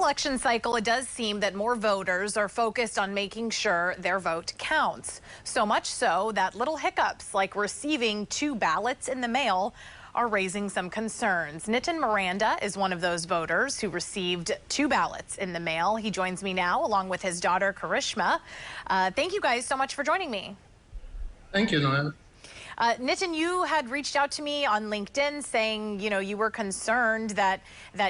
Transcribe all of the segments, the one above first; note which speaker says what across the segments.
Speaker 1: election cycle, it does seem that more voters are focused on making sure their vote counts. So much so that little hiccups like receiving 2 ballots in the mail are raising some concerns. Nitin Miranda is one of those voters who received 2 ballots in the mail. He joins me now along with his daughter, Karishma. Thank you guys so much for joining me.
Speaker 2: Thank you, Noel.
Speaker 1: Nitin, you had reached out to me on LinkedIn saying, you were concerned that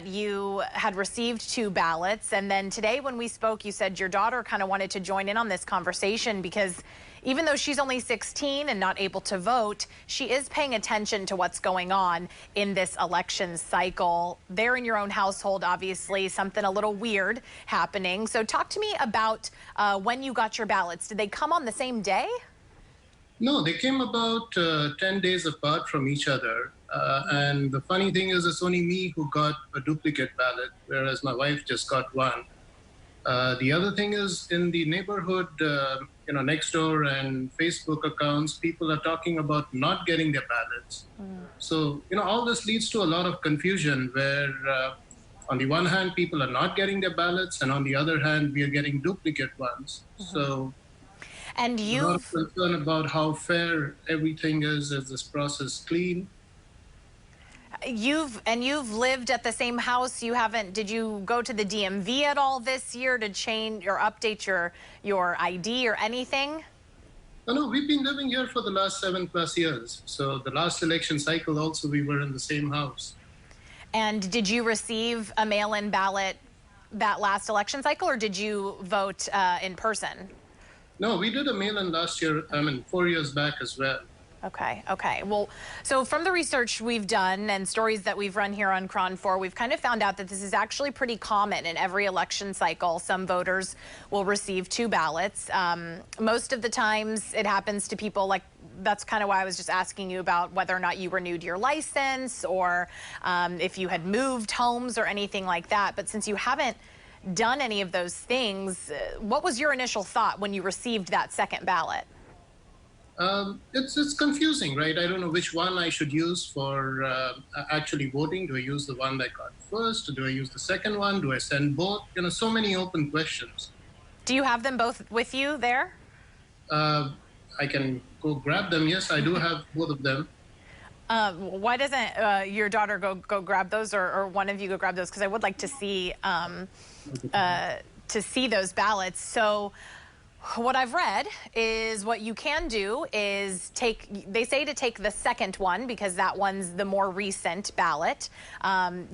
Speaker 1: you had received 2 ballots. And then today when we spoke, you said your daughter kind of wanted to join in on this conversation because even though she's only 16 and not able to vote, she is paying attention to what's going on in this election cycle. There in your own household, obviously, something a little weird happening. So talk to me about when you got your ballots. Did they come on the same day?
Speaker 2: No, they came about 10 days apart from each other. And the funny thing is, it's only me who got a duplicate ballot, whereas my wife just got one. The other thing is, in the neighborhood, next door and Facebook accounts, people are talking about not getting their ballots. So, all this leads to a lot of confusion where, on the one hand, people are not getting their ballots, and on the other hand, we are getting duplicate ones. So,
Speaker 1: and
Speaker 2: a lot of concern about how fair everything is this process clean?
Speaker 1: You've lived at the same house. Did you go to the DMV at all this year to change or update your ID or anything?
Speaker 2: No, we've been living here for the last 7+ years. So the last election cycle also we were in the same house.
Speaker 1: And did you receive a mail-in ballot that last election cycle, or did you vote in person?
Speaker 2: No, we did a mail-in last year, 4 years back as well.
Speaker 1: Okay. Well, so from the research we've done and stories that we've run here on KRON 4, we've kind of found out that this is actually pretty common in every election cycle. Some voters will receive 2 ballots. Most of the times it happens to people like, that's kind of why I was just asking you about whether or not you renewed your license or if you had moved homes or anything like that. But since you haven't done any of those things, what was your initial thought when you received that second ballot?
Speaker 2: It's confusing, right? I don't know which one I should use for actually voting. Do I use the one that got first? Do I use the second one? Do I send both? So many open questions.
Speaker 1: Do you have them both with you there?
Speaker 2: I can go grab them. Yes, I do have both of them.
Speaker 1: Why doesn't your daughter go grab those, or one of you go grab those? Because I would like to see those ballots. So what I've read is what you can do is they say to take the second one because that one's the more recent ballot.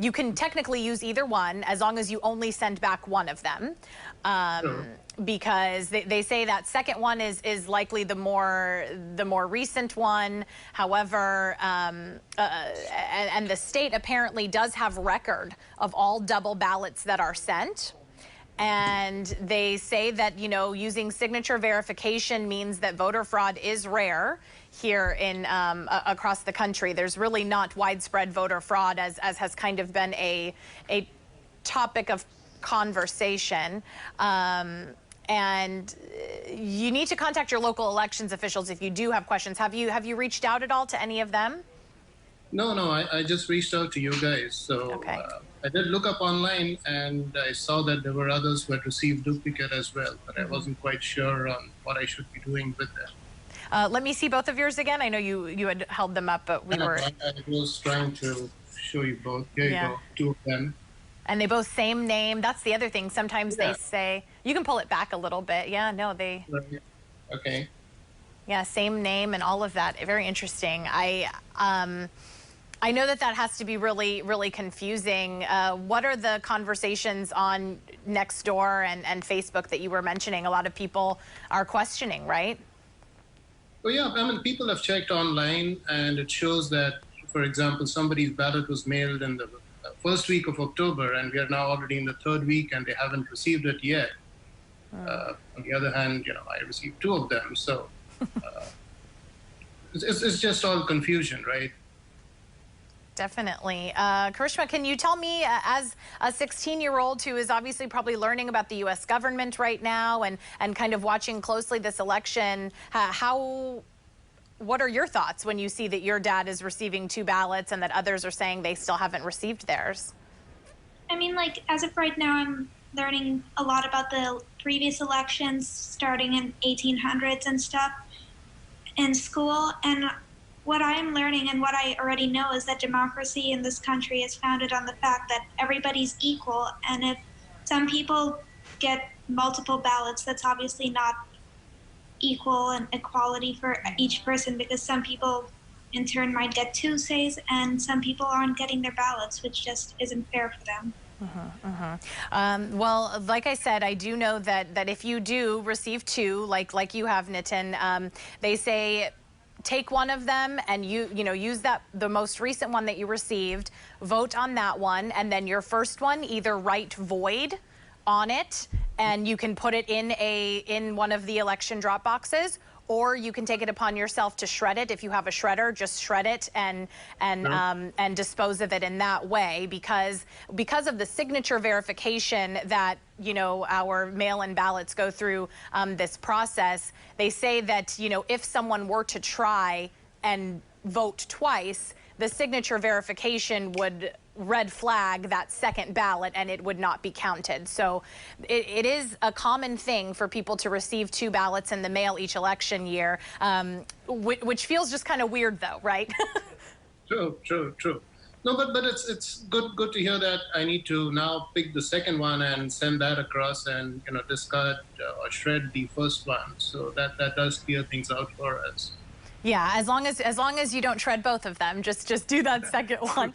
Speaker 1: You can technically use either one as long as you only send back one of them.
Speaker 2: Sure.
Speaker 1: Because they say that second one is likely the more recent one. However, and the state apparently does have record of all double ballots that are sent. And they say that, using signature verification means that voter fraud is rare here in across the country. There's really not widespread voter fraud as has kind of been a topic of conversation. And you need to contact your local elections officials if you do have questions. Have you reached out at all to any of them?
Speaker 2: No, I just reached out to you guys. So
Speaker 1: okay.
Speaker 2: I did look up online and I saw that there were others who had received duplicate as well, but I wasn't quite sure on what I should be doing with them.
Speaker 1: Let me see both of yours again. I know you had held them up, but
Speaker 2: I was trying to show you both. Here you go, 2 of them.
Speaker 1: And they both same name. That's the other thing. Sometimes they say, you can pull it back a little bit. Yeah, no, they.
Speaker 2: Okay.
Speaker 1: Yeah, same name and all of that. Very interesting. I know that has to be really, really confusing. What are the conversations on Nextdoor and Facebook that you were mentioning? A lot of people are questioning, right?
Speaker 2: Well, yeah, people have checked online and it shows that, for example, somebody's ballot was mailed in the first week of October and we are now already in the 3rd week and they haven't received it yet. On the other hand, I received 2 of them. So it's just all confusion, right?
Speaker 1: Definitely. Karishma, can you tell me, as a 16-year-old who is obviously probably learning about the U.S. government right now and kind of watching closely this election, what are your thoughts when you see that your dad is receiving 2 ballots and that others are saying they still haven't received theirs?
Speaker 3: I mean, like, as of right now, I'm learning a lot about the previous elections starting in 1800s and stuff in school. And what I'm learning and what I already know is that democracy in this country is founded on the fact that everybody's equal. And if some people get multiple ballots, that's obviously not equal and equality for each person, because some people in turn might get two says and some people aren't getting their ballots, which just isn't fair for them.
Speaker 1: Well, like I said, I do know that if you do receive two, like you have, Nitin, they say take one of them and use the most recent one that you received, vote on that one, and then your first one either write void on it and you can put it in one of the election drop boxes, or you can take it upon yourself to shred it. If you have a shredder, just shred it and dispose of it in that way, because of the signature verification that our mail-in ballots go through this process. They say that if someone were to try and vote twice, the signature verification would red flag that second ballot and it would not be counted. So it is a common thing for people to receive two ballots in the mail each election year, which feels just kind of weird though, right?
Speaker 2: True. No, but it's good to hear that I need to now pick the second one and send that across and discard or shred the first one. So that does clear things out for us.
Speaker 1: Yeah, as long as you don't shred both of them, just do that second one,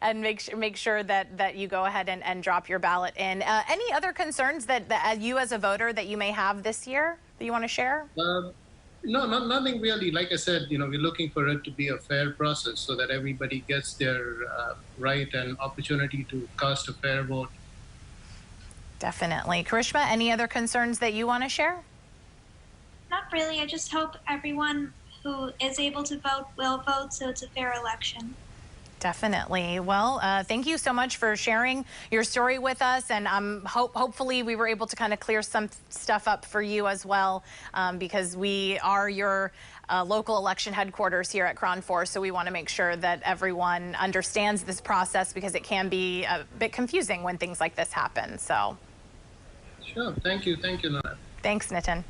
Speaker 1: and make sure that you go ahead and drop your ballot in. Any other concerns that you as a voter that you may have this year that you want to share?
Speaker 2: No, nothing really. Like I said, we're looking for it to be a fair process so that everybody gets their right and opportunity to cast a fair vote.
Speaker 1: Definitely. Karishma, any other concerns that you want to share?
Speaker 3: Not really. I just hope everyone who is able to vote will vote, so it's a fair election.
Speaker 1: Definitely. Well, thank you so much for sharing your story with us, and hopefully we were able to kind of clear some stuff up for you as well, because we are your local election headquarters here at KRON 4, so we want to make sure that everyone understands this process, because it can be a bit confusing when things like this happen. So,
Speaker 2: sure. Thank you, Nana.
Speaker 1: Thanks, Nitin.